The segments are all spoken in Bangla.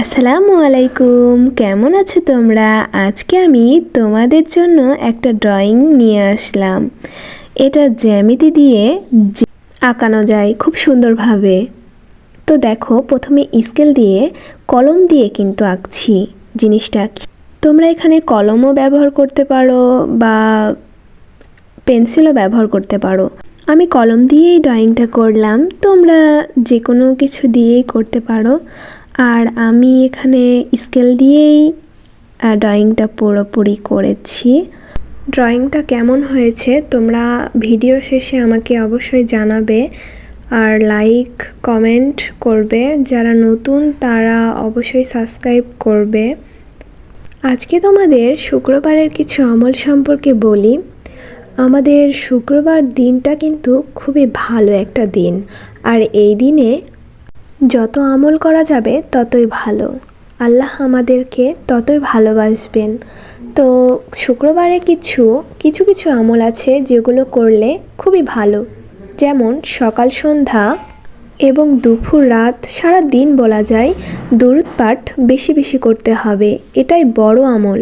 আসসালামু আলাইকুম, কেমন আছো তোমরা? আজকে আমি তোমাদের জন্য একটা ড্রয়িং নিয়ে আসলাম। এটা জ্যামিতি দিয়ে আঁকানো যায় খুব সুন্দরভাবে। তো দেখো, প্রথমে স্কেল দিয়ে কলম দিয়ে কিন্তু আঁকছি জিনিসটা। তোমরা এখানে কলমও ব্যবহার করতে পারো বা পেন্সিলও ব্যবহার করতে পারো। আমি কলম দিয়েই ড্রয়িংটা করলাম, তোমরা যে কোনো কিছু দিয়েই করতে পারো। আর আমি এখানে স্কেল দিয়েই ড্রয়িংটা পুরোপুরি করেছি। ড্রয়িংটা কেমন হয়েছে তোমরা ভিডিও শেষে আমাকে অবশ্যই জানাবে, আর লাইক কমেন্ট করবে। যারা নতুন তারা অবশ্যই সাবস্ক্রাইব করবে। আজকে তোমাদের শুক্রবারের কিছু আমল সম্পর্কে বলি। আমাদের শুক্রবার দিনটা কিন্তু খুবই ভালো একটা দিন, আর এই দিনে যত আমল করা যাবে ততই ভালো। আল্লাহ আমাদেরকে ততই ভালোবাসবেন। তো শুক্রবারে কিছু কিছু আমল আছে যেগুলো করলে খুবই ভালো, যেমন সকাল সন্ধ্যা এবং দুপুর রাত সারা দিন বলা যায় দরুদ পাঠ বেশি বেশি করতে হবে। এটাই বড় আমল।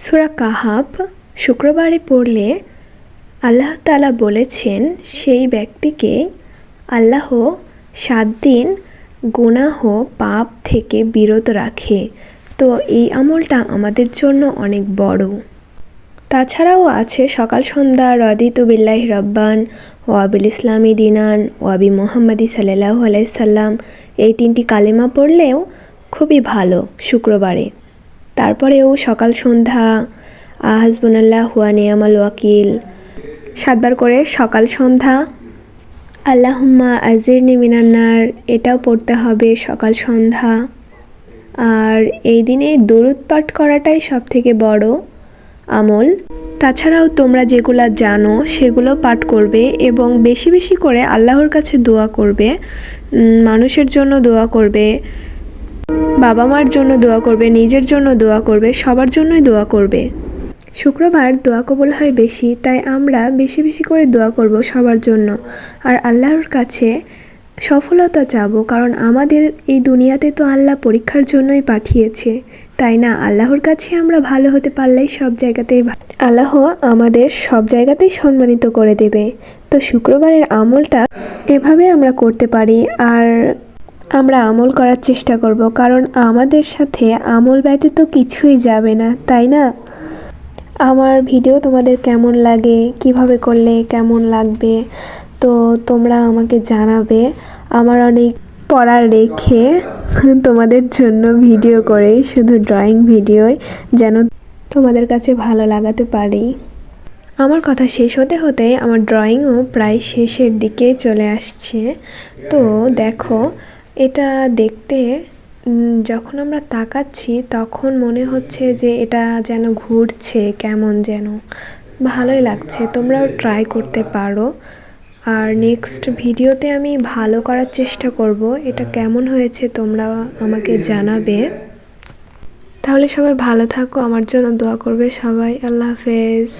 সূরা কাহাফ শুক্রবারে পড়লে আল্লাহ তাআলা বলেছেন সেই ব্যক্তিকে আল্লাহ 7 দিন গুনাহ পাপ থেকে বিরত রাখে। তো এই আমলটা আমাদের জন্য অনেক বড়। তাছাড়াও আছে সকাল সন্ধ্যা রদিতু বিল্লাহি রব্বান ওয়া বিল ইসলামি দিনান ওয়া বি মুহাম্মাদি সাল্লাল্লাহু আলাইহি সাল্লাম, এই 3টি কালেমা পড়লেও খুবই ভালো শুক্রবারে। তারপরেও সকাল সন্ধ্যা হাসবুনাল্লাহু ওয়া নি'মাল ওয়াকিল 7 বার করে সকাল সন্ধ্যা আল্লাহুম্মা আজিরনি মিনান নার, এটাও পড়তে হবে সকাল সন্ধ্যা। আর এই দিনে দরুদ পাঠ করাটাই সবথেকে বড় আমল। তাছাড়াও তোমরা যেগুলো জানো সেগুলো পাঠ করবে এবং বেশি বেশি করে আল্লাহর কাছে দোয়া করবে। মানুষের জন্য দোয়া করবে, বাবা মার জন্য দোয়া করবে, নিজের জন্য দোয়া করবে, সবার জন্যই দোয়া করবে। শুক্রবার দোয়া কবুল হয় বেশি, তাই আমরা বেশি বেশি করে দোয়া করব সবার জন্য। আর আল্লাহর কাছে সফলতা চাবো, কারণ আমাদের এই দুনিয়াতে তো আল্লাহ পরীক্ষার জন্যই পাঠিয়েছে, তাই না? আল্লাহর কাছে আমরা ভালো হতে পারলেই সব জায়গাতেই আল্লাহ আমাদের সব জায়গাতেই সম্মানিত করে দেবে। তো শুক্রবারের আমলটা এভাবে আমরা করতে পারি, আর আমরা আমল করার চেষ্টা করব, কারণ আমাদের সাথে আমল ব্যতীত কিছুই যাবে না, তাই না? আমার ভিডিও তোমাদের কেমন লাগে, কিভাবে করলে কেমন লাগবে, তো তোমরা আমাকে জানাবে। আমার অনেক পড়া রেখে তোমাদের জন্য ভিডিও করে, শুধু ড্রয়িং ভিডিওই যেন তোমাদের কাছে ভালো লাগাতে পারি। আমার কথা শেষ হতে হতে আমার ড্রয়িংও প্রায় শেষের দিকে চলে আসছে। তো দেখো, এটা দেখতে যখন আমরা তাকাচ্ছি তখন মনে হচ্ছে যে এটা যেন ঘুরছে, কেমন যেন ভালোই লাগছে। তোমরাও ট্রাই করতে পারো। আর নেক্সট ভিডিওতে আমি ভালো করার চেষ্টা করব। এটা কেমন হয়েছে তোমরা আমাকে জানাবে। তাহলে সবাই ভালো থাকো, আমার জন্য দোয়া করবে সবাই। আল্লাহ হাফেজ।